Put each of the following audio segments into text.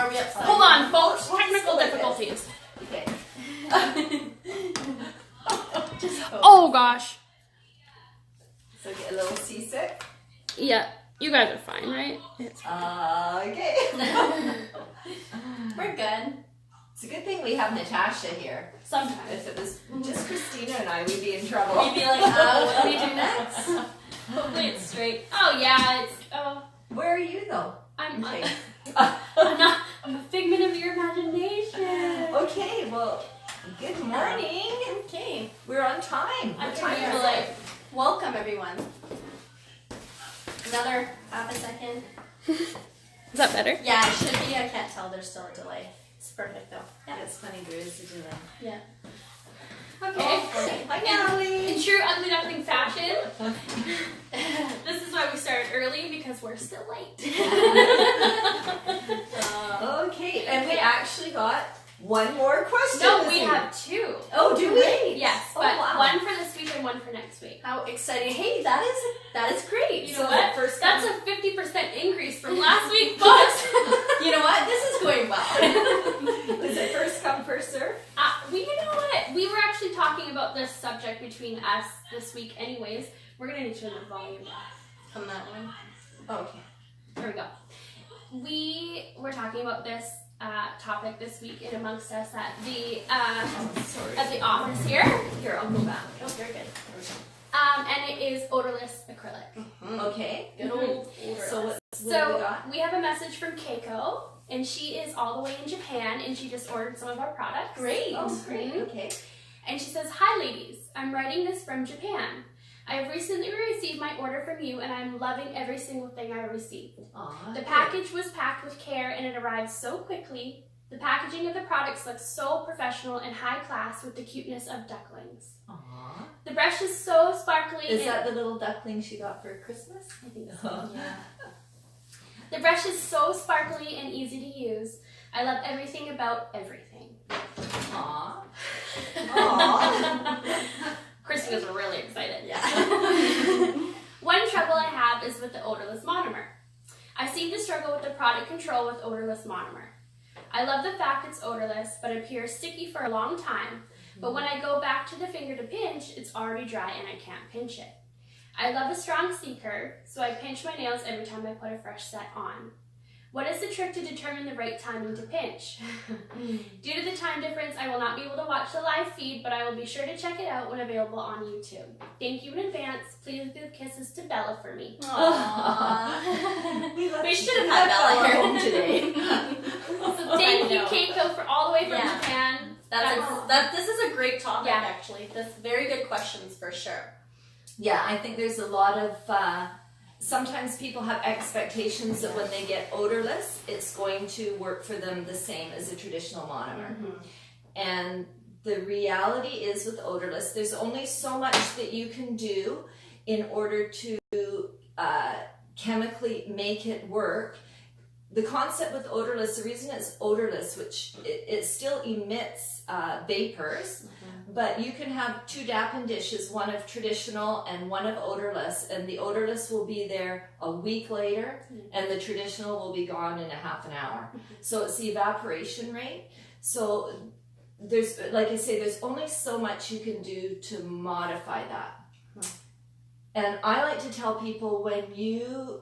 Are we upside? Hold on, folks. Technical difficulties. Okay. Oh gosh. So get a little seasick. Yeah, you guys are fine, right? Okay. We're good. It's a good thing we have Natasha here. Sometimes. If it was just Christina and I, we'd be in trouble. We'd be like, what do we do next? Hopefully it's straight. Oh yeah, it's. Oh, Where are you though? I'm Okay. I'm a figment of your imagination. Okay, well, good morning. Okay. We're on time. I'm What time trying is to it? Welcome, everyone. Another half a second. Is that better? Yeah, it should be. I can't tell. There's still a delay. It's perfect, though. Yeah, it's funny, there is a delay. Yeah. Okay. Hi, Natalie. In true Ugly Duckling fashion, this is why we started early, because we're still late. Okay, and we actually got one more question. No, this we week. have two. Oh, do we? Yes, Oh, but wow. one for this week and one for next week. How exciting. Hey, that is great. You So know the what? first That's one- a 50% increase from last week, folks. You know what? This is going well. Is it first come, first serve? You know what? We were actually talking about this subject between us this week anyways. We're going to need to turn the volume down. From that one. Okay. There we go. We were talking about this topic this week in amongst us at the Sorry. at the office here. Here, I'll go back. Oh, very good. And it is odorless acrylic. Okay. Good old So what So do we got? we have a message from Keiko, and she is all the way in Japan, and she just ordered some of our products. Great. Oh, great. Mhm. Okay. And she says, "Hi ladies, I'm writing this from Japan. I have recently received my order from you, and I'm loving every single thing I received. Aw, The good. package was packed with care, and it arrived so quickly. The packaging of the products looks so professional and high class with the cuteness of ducklings. Aw. The brush is so sparkly. Is and that the little duckling she got for Christmas? I think so. Yeah. The brush is so sparkly and easy to use. I love everything about everything." Aw. Aw. Christy was really excited. Yeah. One trouble I have is with the odorless monomer. I seem to struggle with the product control with odorless monomer. I love the fact it's odorless, but it appears sticky for a long time. But when I go back to the finger to pinch, it's already dry and I can't pinch it. I love a strong C-curve, so I pinch my nails every time I put a fresh set on. What is the trick to determine the right timing to pinch? Due to the time difference, I will not be able to watch the live feed, but I will be sure to check it out when available on YouTube. Thank you in advance. Please give kisses to Bella for me. Aww. We should have had Bella here. home today. So thank you, Keiko, for all the way from Yeah. Japan. This is a great topic, Yeah. actually. That's very good questions for sure. Yeah, I think there's a lot of, sometimes people have expectations that when they get odorless, it's going to work for them the same as a traditional monomer. And the reality is with odorless, there's only so much that you can do in order to chemically make it work. The concept with odorless, the reason it's odorless, which it still emits vapors, but you can have two Dappen dishes, one of traditional and one of odorless, and the odorless will be there a week later, and the traditional will be gone in a half an hour. So it's the evaporation rate. So there's, like I say, there's only so much you can do to modify that. And I like to tell people when you,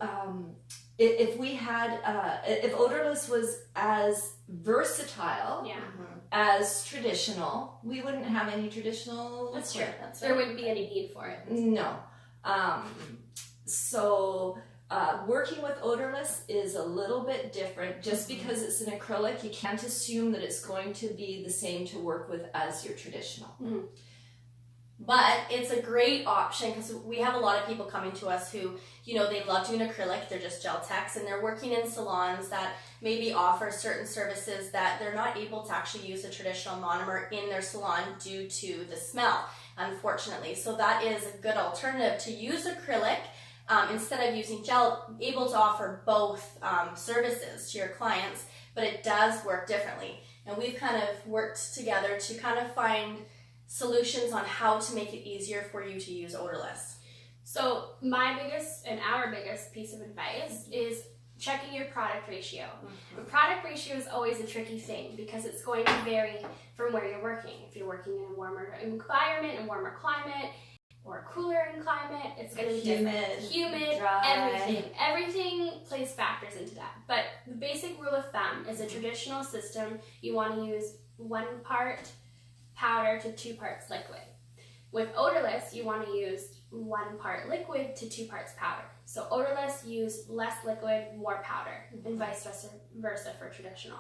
if odorless was as versatile Yeah, as traditional, we wouldn't have any traditional. that's true. That's There right. wouldn't be any need for it. No. So working with odorless is a little bit different. Just because it's an acrylic, you can't assume that it's going to be the same to work with as your traditional. But it's a great option because we have a lot of people coming to us who, you know, they love doing acrylic, they're just gel techs, and they're working in salons that maybe offer certain services that they're not able to actually use a traditional monomer in their salon due to the smell, unfortunately. So that is a good alternative to use acrylic instead of using gel, able to offer both services to your clients, but it does work differently. And we've kind of worked together to kind of find solutions on how to make it easier for you to use odorless. So my biggest and our biggest piece of advice is checking your product ratio. The product ratio is always a tricky thing because it's going to vary from where you're working. If you're working in a warmer environment, a warmer climate, or a cooler climate, it's going to be humid, dry. Everything plays factors into that. But the basic rule of thumb is a traditional system, you want to use 1 part powder to 2 parts liquid. With odorless, you want to use 1 part liquid to 2 parts powder. So odorless, use less liquid, more powder, and vice versa for traditional.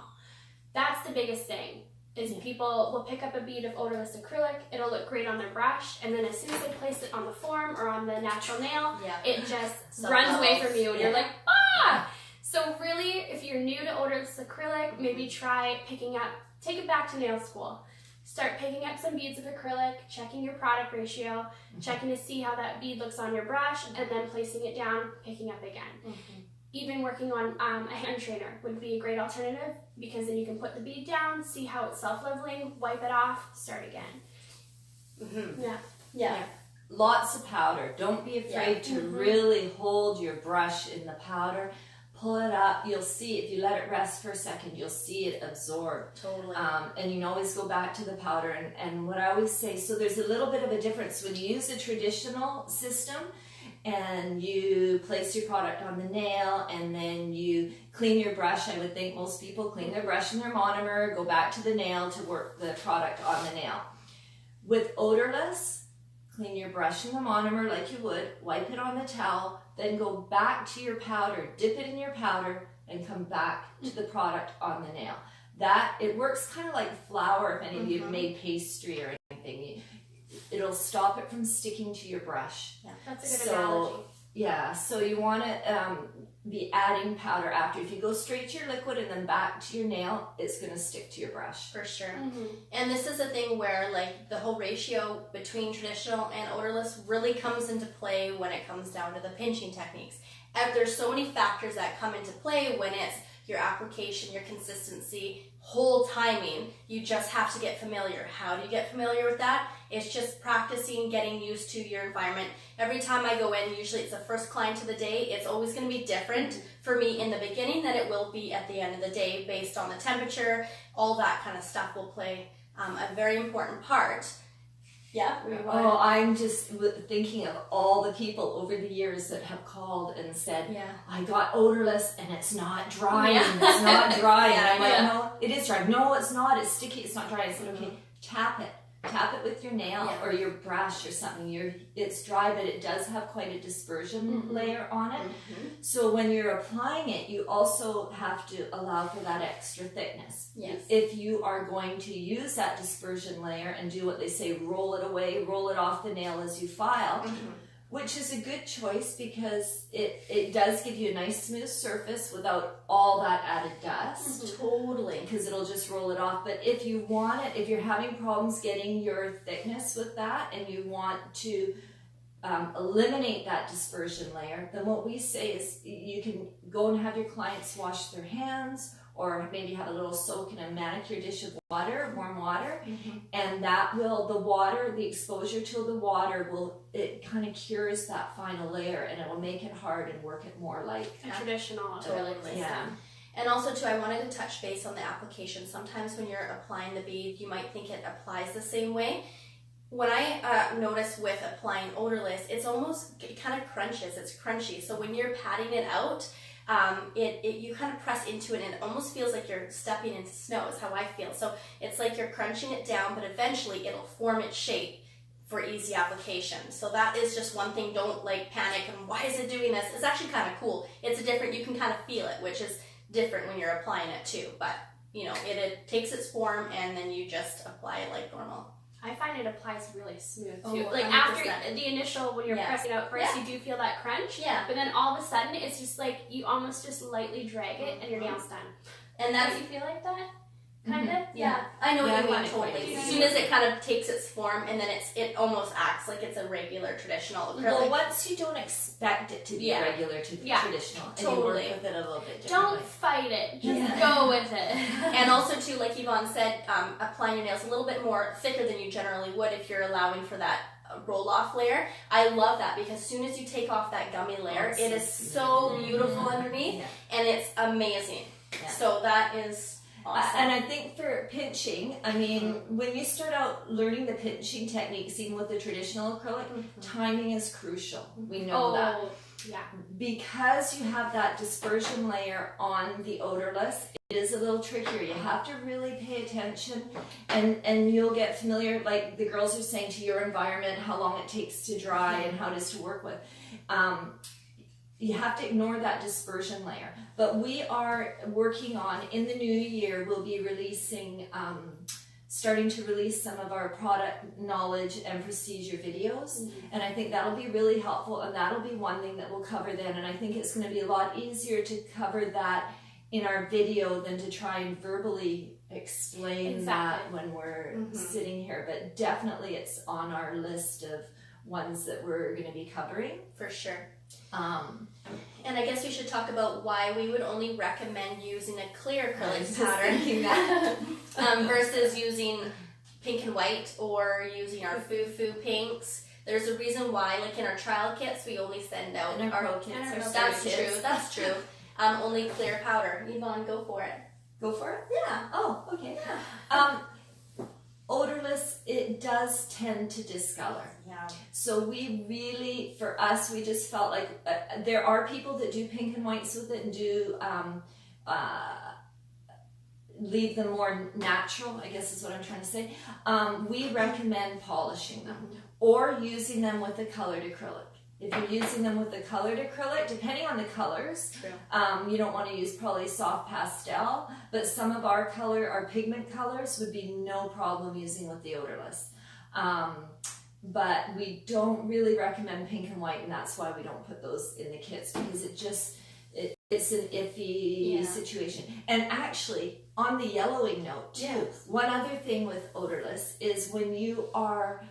That's the biggest thing, is people will pick up a bead of odorless acrylic, it'll look great on their brush, and then as soon as they place it on the form or on the natural nail, it just runs away from you, and you're like, ah! So really, if you're new to odorless acrylic, maybe try take it back to nail school. Start picking up some beads of acrylic, checking your product ratio, checking to see how that bead looks on your brush, and then placing it down, picking up again. Even working on a hand trainer would be a great alternative, because then you can put the bead down, see how it's self-leveling, wipe it off, start again. Yeah. Lots of powder. Don't be afraid to really hold your brush in the powder. Pull it up. You'll see, if you let it rest for a second, you'll see it absorb. Totally. And you can always go back to the powder. And what I always say, so there's a little bit of a difference when you use a traditional system and you place your product on the nail and then you clean your brush. I would think most people clean their brush and their monomer, go back to the nail to work the product on the nail. With odorless, clean your brush and the monomer like you would, wipe it on the towel, then go back to your powder, dip it in your powder, and come back to the product on the nail. It works kind of like flour, if any of you have made pastry or anything. It'll stop it from sticking to your brush. Yeah, that's a good analogy. Yeah, so you want to be adding powder after. If you go straight to your liquid and then back to your nail, it's going to stick to your brush. For sure. And this is a thing where like the whole ratio between traditional and odorless really comes into play when it comes down to the pinching techniques. And there's so many factors that come into play when it's your application, your consistency, whole timing. You just have to get familiar. How do you get familiar with that? It's just practicing, getting used to your environment. Every time I go in, usually it's the first client of the day, it's always going to be different for me in the beginning than it will be at the end of the day based on the temperature. All that kind of stuff will play a very important part. Yeah. I'm just thinking of all the people over the years that have called and said, I got odorless and it's not drying. It's not drying. And I'm like, no, it is drying. No, it's not. It's sticky. It's not dry. I said, okay, tap it. Tap it with your nail or your brush or something. It's dry, but it does have quite a dispersion layer on it. So when you're applying it, you also have to allow for that extra thickness. Yes. If you are going to use that dispersion layer and do what they say, roll it away, roll it off the nail as you file, which is a good choice because it does give you a nice smooth surface without all that added dust. Totally. Because it'll just roll it off. But if you want it, if you're having problems getting your thickness with that and you want to eliminate that dispersion layer, then what we say is you can go and have your clients wash their hands or maybe have a little soak in a manicure dish of water, warm water, and that will, the exposure to the water it kind of cures that final layer and it will make it hard and work it more like a traditional acrylic system. And also too, I wanted to touch base on the application. Sometimes when you're applying the bead, you might think it applies the same way. When I notice with applying odorless, it kind of crunches, it's crunchy. So when you're patting it out, you kind of press into it and it almost feels like you're stepping into snow is how I feel. So it's like you're crunching it down, but eventually it'll form its shape for easy application. So that is just one thing. Don't like panic and why is it doing this? It's actually kind of cool. It's you can kind of feel it, which is different when you're applying it too. But you know, it takes its form and then you just apply it like normal. I find it applies really smooth too. Oh, like 100%. After the initial, when you're pressing out first, you do feel that crunch. Yeah. But then all of a sudden, it's just like you almost just lightly drag it and your nail's done. And that's Do you feel like that? Kind of? Yeah. I know what you mean totally. Quite As soon as it kind of takes its form and then it almost acts like it's a regular traditional acrylic. Well, once you don't expect it to be regular to traditional, and you work with it a little bit differently. Don't fight it. Just go with it. And also too, like Yvonne said, applying your nails a little bit more thicker than you generally would if you're allowing for that roll-off layer. I love that because as soon as you take off that gummy layer, it is so beautiful underneath, and it's amazing. So that is awesome. And I think for pinching, I mean, when you start out learning the pinching techniques, even with the traditional acrylic, timing is crucial. We know that. Yeah. Because you have that dispersion layer on the odorless, it is a little trickier. You have to really pay attention, and you'll get familiar, like the girls are saying, to your environment, how long it takes to dry and how it is to work with. You have to ignore that dispersion layer. But we are working on, in the new year, we'll be releasing, starting to release some of our product knowledge and procedure videos. And I think that'll be really helpful, and that'll be one thing that we'll cover then. And I think it's going to be a lot easier to cover that in our video than to try and verbally explain that when we're sitting here. But definitely it's on our list of ones that we're going to be covering. For sure. And I guess we should talk about why we would only recommend using a clear acrylic pattern versus using pink and white or using our foo-foo pinks. There's a reason why, like in our trial kits, we only send out our pro kits. That's true. Only clear powder. Yvonne, go for it. Go for it? Yeah. Oh, okay. Odorless, it does tend to discolor. Yeah. So we really, for us, we just felt like there are people that do pink and whites with it and do leave them more natural, I guess is what I'm trying to say. We recommend polishing them or using them with a colored acrylic. If you're using them with the colored acrylic, depending on the colors, you don't want to use probably soft pastel, but some of our pigment colors would be no problem using with the odorless. But we don't really recommend pink and white, and that's why we don't put those in the kits, because it's an iffy situation. And actually, on the yellowing note too, one other thing with odorless is when you are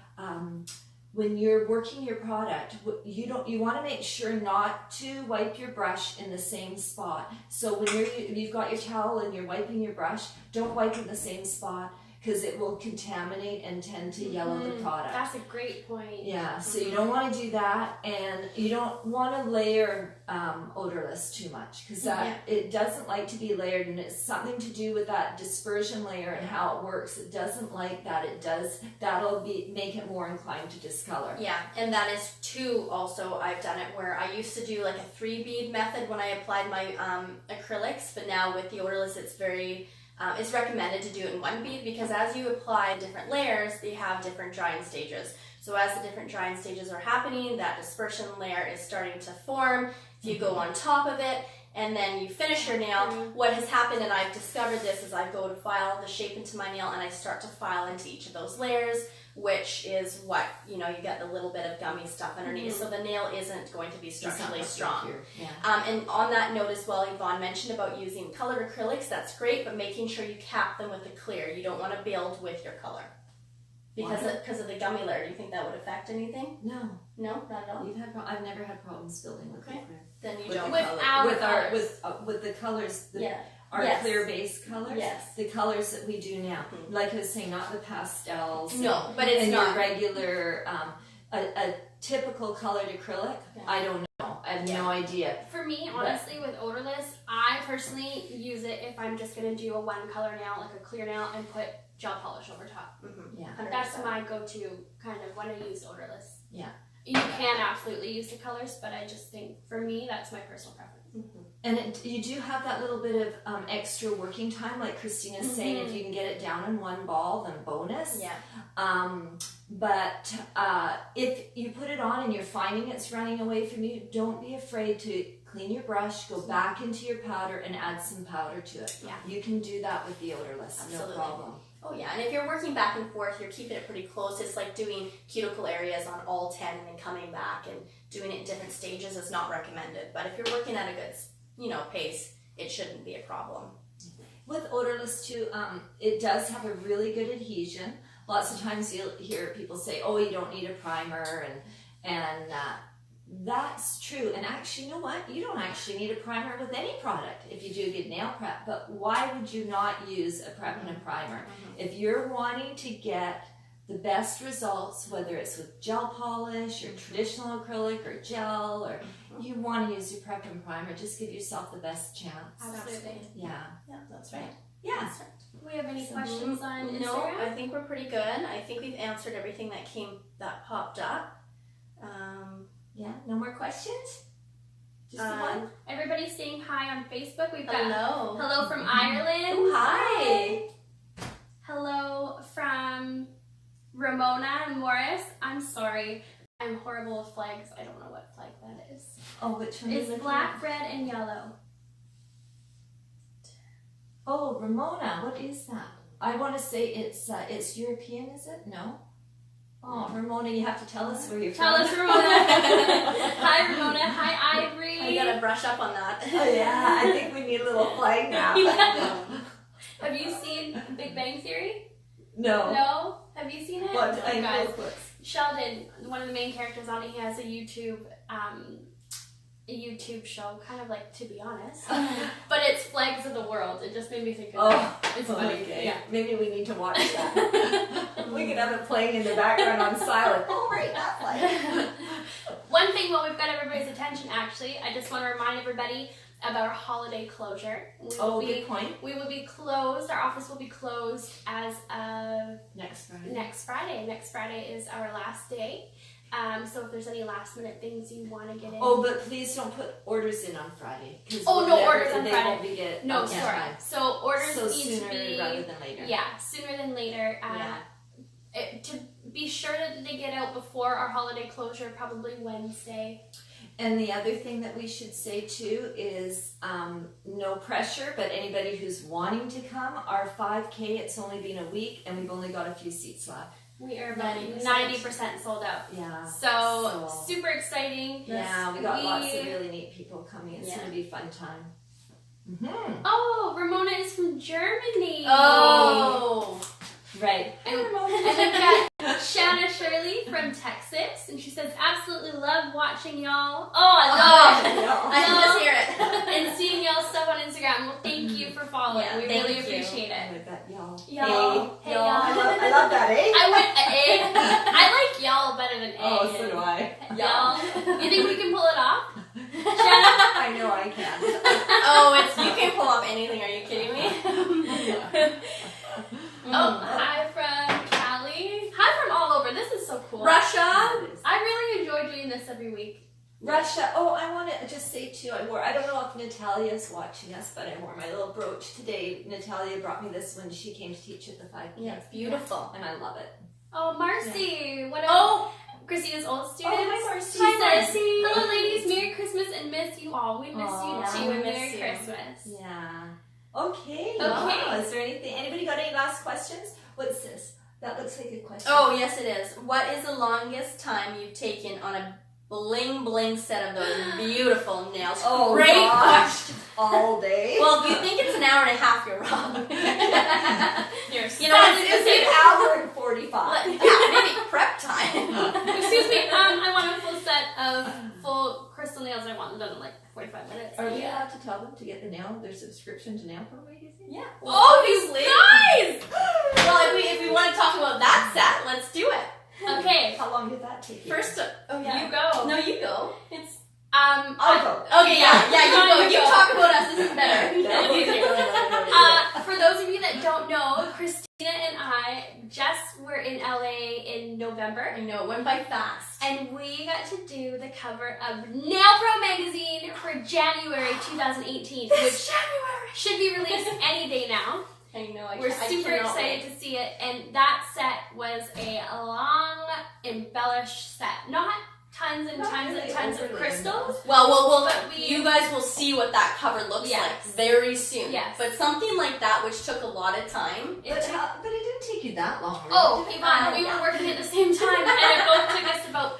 when you're working your product, you want to make sure not to wipe your brush in the same spot. So when you've got your towel and you're wiping your brush, don't wipe in the same spot, because it will contaminate and tend to yellow the product. That's a great point. Yeah, so you don't want to do that, and you don't want to layer odorless too much, because it doesn't like to be layered, and it's something to do with that dispersion layer and how it works. It doesn't like that. That'll make it more inclined to discolor. Yeah, and that is too. Also, I've done it where I used to do like a 3-bead method when I applied my acrylics, but now with the odorless, it's recommended to do it in 1 bead, because as you apply different layers, they have different drying stages. So as the different drying stages are happening, that dispersion layer is starting to form. If you go on top of it and then you finish your nail, what has happened, and I've discovered this, is I go to file the shape into my nail and I start to file into each of those layers, which is what, you get the little bit of gummy stuff underneath. So the nail isn't going to be structurally strong. And on that note as well, Yvonne mentioned about using colored acrylics. That's great, but making sure you cap them with the clear. You don't want to build with your color. Because of the gummy layer. Do you think that would affect anything? No. No, not at all? I've never had problems building with clear. Then you don't. With the colors. Our Yes. clear base colors, Yes. the colors that we do now. Like I was saying, not the pastels. No, but it's and not. your regular, a typical colored acrylic, I don't know. I have no idea. For me, honestly, with odorless, I personally use it if I'm just going to do a 1-color nail, like a clear nail, and put gel polish over top. Yeah. 100%. That's my go-to kind of when I use odorless. Yeah. You can absolutely use the colors, but I just think, for me, that's my personal preference. And you do have that little bit of extra working time, like Christina's saying, if you can get it down in 1 ball, then bonus. Yeah. But if you put it on and you're finding it's running away from you, don't be afraid to clean your brush, go back into your powder, and add some powder to it. Yeah. You can do that with the odorless, Absolutely. no problem. Oh yeah, and if you're working back and forth, you're keeping it pretty close. It's like doing cuticle areas on all 10 and then coming back and doing it in different stages is not recommended. But if you're working at a good, pace, it shouldn't be a problem. With odorless too, it does have a really good adhesion. Lots of times you'll hear people say, "Oh, you don't need a primer," and that's true. And actually, you know what? You don't actually need a primer with any product if you do a good nail prep. But why would you not use a prep and a primer? If you're wanting to get the best results, whether it's with gel polish or traditional acrylic or gel, or you want to use your prep and primer, just give yourself the best chance. Absolutely. Yeah. Yeah, that's right. Yeah. That's right. Do we have any questions on Instagram? No, I think we're pretty good. I think we've answered everything that popped up. Yeah, no more questions? Just the one? Everybody's saying hi on Facebook. We've got Hello. hello from Ireland. Oh, hi. Hello from Ramona and Morris. I'm sorry. I'm horrible with flags. I don't know what flag that is. Oh, which one? It's black, red, and yellow. Oh, Ramona, what is that? I want to say it's European, is it? No? Oh, Ramona, you have to tell us where you're Tell from. us, Ramona. Hi, Ramona. Hi, Ivory. I gotta brush up on that. Oh, yeah, I think we need a little flag now. Yeah. Have you seen Big Bang Theory? No. No? Have you seen it? What? Oh, guys. What's Sheldon, one of the main characters on it, he has a YouTube show, kind of like To Be Honest, but it's Flags of the World. It just made me think of that. It's funny. Okay. Yeah. Maybe we need to watch that. We could have it playing in the background on silent. Oh, right, that flag. One thing while we've got everybody's attention, actually, I just want to remind everybody about our holiday closure. Good point. We will be closed. Our office will be closed as of Next Friday. next Friday. Next Friday is our last day. So if there's any last minute things you want to get in. Oh, but please don't put orders in on Friday. Oh, no orders on they Friday. Won't be get No, on sorry. time. So orders So need sooner to be rather than later. Yeah, sooner than later. To be sure that they get out before our holiday closure, probably Wednesday. And the other thing that we should say too is no pressure, but anybody who's wanting to come, our 5K, it's only been a week and we've only got a few seats left. We are about 90%. 90% sold out. Yeah. So super exciting. Yeah, we got lots of really neat people coming. It's going to be a fun time. Mm-hmm. Oh, Ramona is from Germany. Oh. Right. And we've got Shanna Shirley from Texas, and she says, absolutely love watching y'all. Oh, I love it. I can just hear it. And seeing y'all stuff on Instagram. Well, thank you for following. Yeah, we thank really you. appreciate I it. bet y'all. Y'all. Hey, y'all. I love that, eh? I went A. I like y'all better than A. Oh, so do I. Y'all. You think we can pull it off? Shanna? I know I can. Oh, you can pull off anything. Are you kidding me? Oh, hi from Cali. Hi from all over. This is so cool. Russia. I really enjoy doing this every week. Russia. Oh, I want to just say too, I don't know if Natalia's watching us, but I wore my little brooch today. Natalia brought me this when she came to teach at the 5K. Yeah, it's beautiful. And I love it. Oh, Marcy. What else? Oh, Christina's old students. Oh, hi, Marcy. She Hi, says, Marcy. hello, ladies. Merry Christmas and miss you all. We miss Aw, you too. we miss Merry you. Christmas. Yeah. Okay. Okay. Wow. Is there anything? Anybody got any last questions? What's this? That looks like a question. Oh, yes, it is. What is the longest time you've taken on a bling bling set of those beautiful nails? Oh, Great gosh. question. All day? Well, if you think it's an hour and a half, you're wrong. You know, it's an hour and 45. Yeah, maybe prep time. Excuse me. I want a full set of full crystal nails. I want them done in like 45 minutes. Are we allowed to tell them to get their subscription to Nail Pro Magazine? Yeah. Well, Obviously. you guys! Well, if we want to talk about that set, let's do it. Okay. How long did that take you? First, You go. No, you go. It's I'll go. Okay, yeah, you go. You You go. talk about us. This is better. No. For those of you that don't know, Christina and I just were in LA in November. I know, it went by fast. And we got to do the cover of Nail Pro Magazine for January 2018, which should be released any day now. I know, We're super excited to see it, and that set was a long, embellished set. Not tons and Not tons really and tons of overly crystals. Well, But you guys will see what that cover looks Yes. like very soon. Yes. But something like that, which took a lot of time. But it didn't take you that long. Really, Oh, did it? Yvonne, we were working at the same time, and it both took us about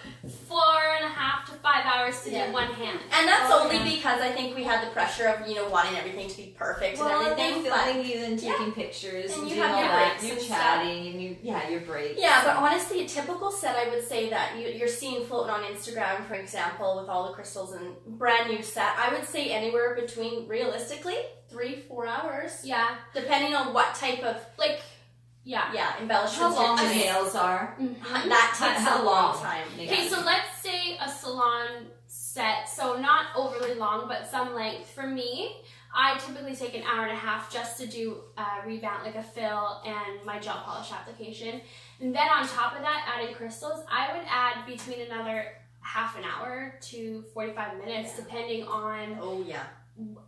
4.5 to 5 hours to Yeah. do one hand. And that's Oh, only yeah. because I think we had the pressure of, wanting everything to be perfect Well, and everything. they're But filming you and taking pictures And and you doing have all your that. breaks You're and stuff. chatting and your breaks. yeah, but honestly, a typical set, I would say that you're seeing floating on Instagram, for example, with all the crystals and brand new set, I would say anywhere between, realistically, 3-4 hours. Yeah, Depending on what type of... like Yeah, embellishments. How long the are nails are. Mm-hmm. That takes How a long? long time. Okay, so let's say a salon set, so not overly long, but some length. For me, I typically take an hour and a half just to do a revamp, like a fill and my gel polish application. And then on top of that, adding crystals, I would add between another half an hour to 45 minutes, depending on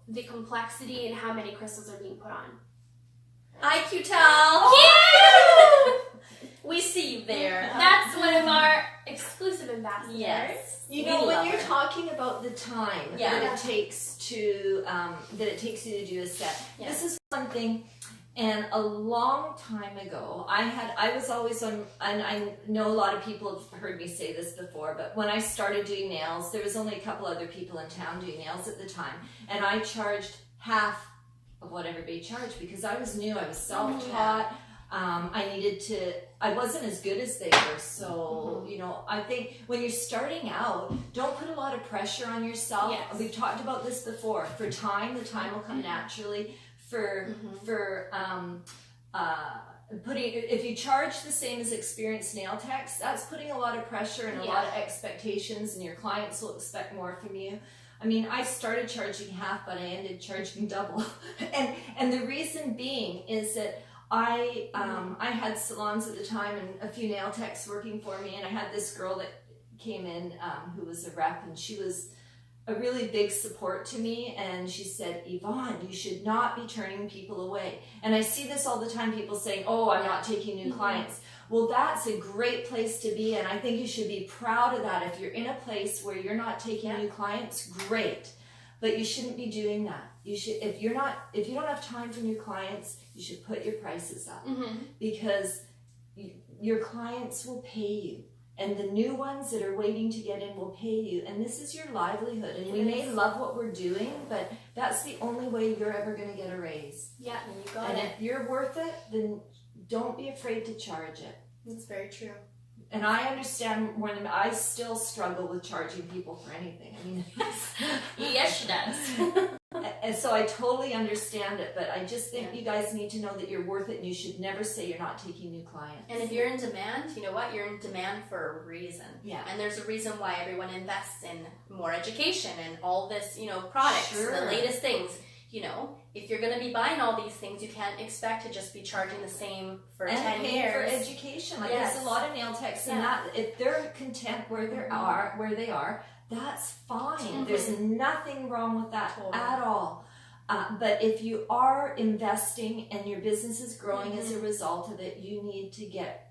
the complexity and how many crystals are being put on. Hi, Q-Tel. We see you there. That's one of our exclusive ambassadors. Yes. You know, when you're talking about the time that it takes to you to do a set, this is something. And a long time ago, I was always on, and I know a lot of people have heard me say this before, but when I started doing nails, there was only a couple other people in town doing nails at the time, and I charged half of what everybody charged because I was new, I was self-taught. I wasn't as good as they were, so, you know, I think when you're starting out, don't put a lot of pressure on yourself. Yes. We've talked about this before. For time, the time will come naturally. If you charge the same as experienced nail techs, that's putting a lot of pressure and a lot of expectations, and your clients will expect more from you. I mean, I started charging half, but I ended charging double. and the reason being is that I had salons at the time and a few nail techs working for me, and I had this girl that came in who was a rep, and she was a really big support to me, and she said, Yvonne, you should not be turning people away. And I see this all the time, people saying, oh, I'm not taking new clients. Well, that's a great place to be, and I think you should be proud of that. If you're in a place where you're not taking new clients, great. But you shouldn't be doing that. You should, if you don't have time for new clients, you should put your prices up because your clients will pay you. And the new ones that are waiting to get in will pay you. And this is your livelihood. And we may love what we're doing, but that's the only way you're ever going to get a raise. Yeah, you got it. And if you're worth it, then don't be afraid to charge it. That's very true. And I understand when I still struggle with charging people for anything. I mean, yes, she does. And so I totally understand it, but I just think you guys need to know that you're worth it, and you should never say you're not taking new clients. And if you're in demand, you know what? You're in demand for a reason. Yeah. And there's a reason why everyone invests in more education and all this, you know, products, the latest things. You know, if you're going to be buying all these things, you can't expect to just be charging the same for 10 years. For education. Like there's a lot of nail techs and that if they're content where they are, that's fine. There's nothing wrong with that at all. But if you are investing and your business is growing as a result of it, you need to get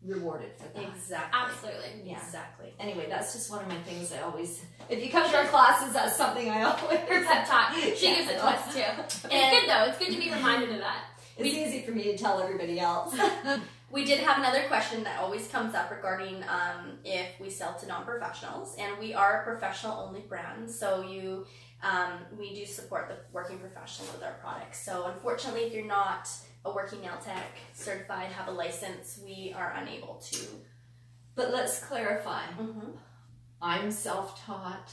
rewarded for that. Exactly. Absolutely. Yeah. Exactly. Anyway, that's just one of my things I always, if you come to our classes, that's something I always pep talk. She gives it to us too. It's good though. It's good to be reminded of that. It's easy for me to tell everybody else. We did have another question that always comes up regarding if we sell to non-professionals, and we are a professional-only brand, so we do support the working professional with our products. So unfortunately, if you're not a working nail tech, certified, have a license, we are unable to. But let's clarify. I'm self-taught.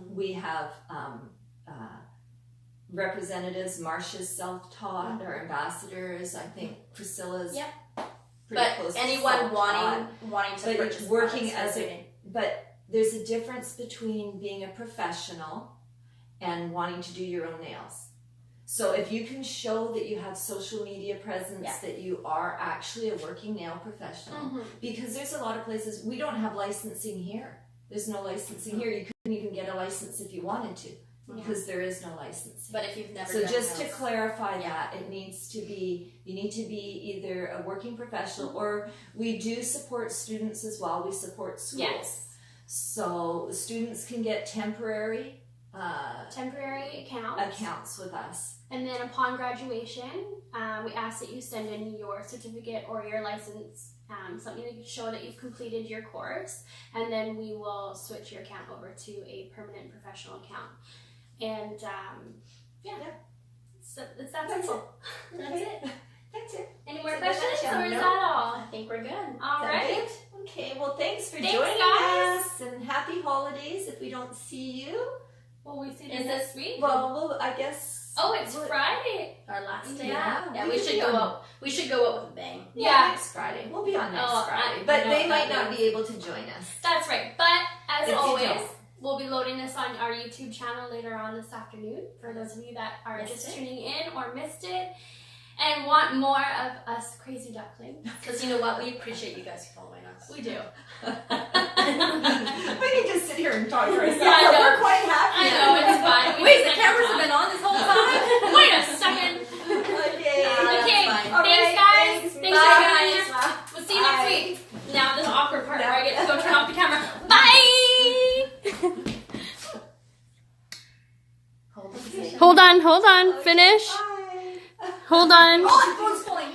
We have representatives. Marcia's self-taught. Our ambassadors. I think Priscilla's. But anyone wanting to purchase working as but there's a difference between being a professional and wanting to do your own nails. So if you can show that you have social media presence, that you are actually a working nail professional, because there's a lot of places we don't have licensing here. There's no licensing here. You couldn't even get a license if you wanted to. Because there is no licensing. But if you've never done just to clarify that, it needs to be, you need to be either a working professional or we do support students as well. We support schools. Yes. So students can get temporary accounts with us. And then upon graduation, we ask that you send in your certificate or your license, something to show that you've completed your course, and then we will switch your account over to a permanent professional account. And so it's that simple. That's it. That's it. Any more questions, or is that all? I think we're good. All right. Okay. Well, thanks for joining us, and happy holidays. If we don't see you, will we see you this week? Well, I guess Oh, it's Friday. Our last day. Yeah, we should go out. We should go out with a bang. Yeah, next Friday. We'll be on next Oh, Friday. I But know they might that not be able to join us. That's right. But as If you always, don't. we'll be loading this on our YouTube channel later on this afternoon for those of you that are just tuning in or missed it and want more of us crazy ducklings. Because you know what? We appreciate you guys following us. We do. We can just sit here and talk to ourselves. Yeah, I know. We're quite happy. I know, it's fine. We Wait, just the like to cameras talk. have been on this whole time? Wait a second. Okay. Okay, fine. All thanks right, guys. thanks. Thanks Bye, for joining us. guys. We'll see you Bye. next week. Now this awkward part No. where I get to go turn off the camera. Bye! Hold on. Hold on. Finish. Bye. Hold on. Oh, the phone's falling.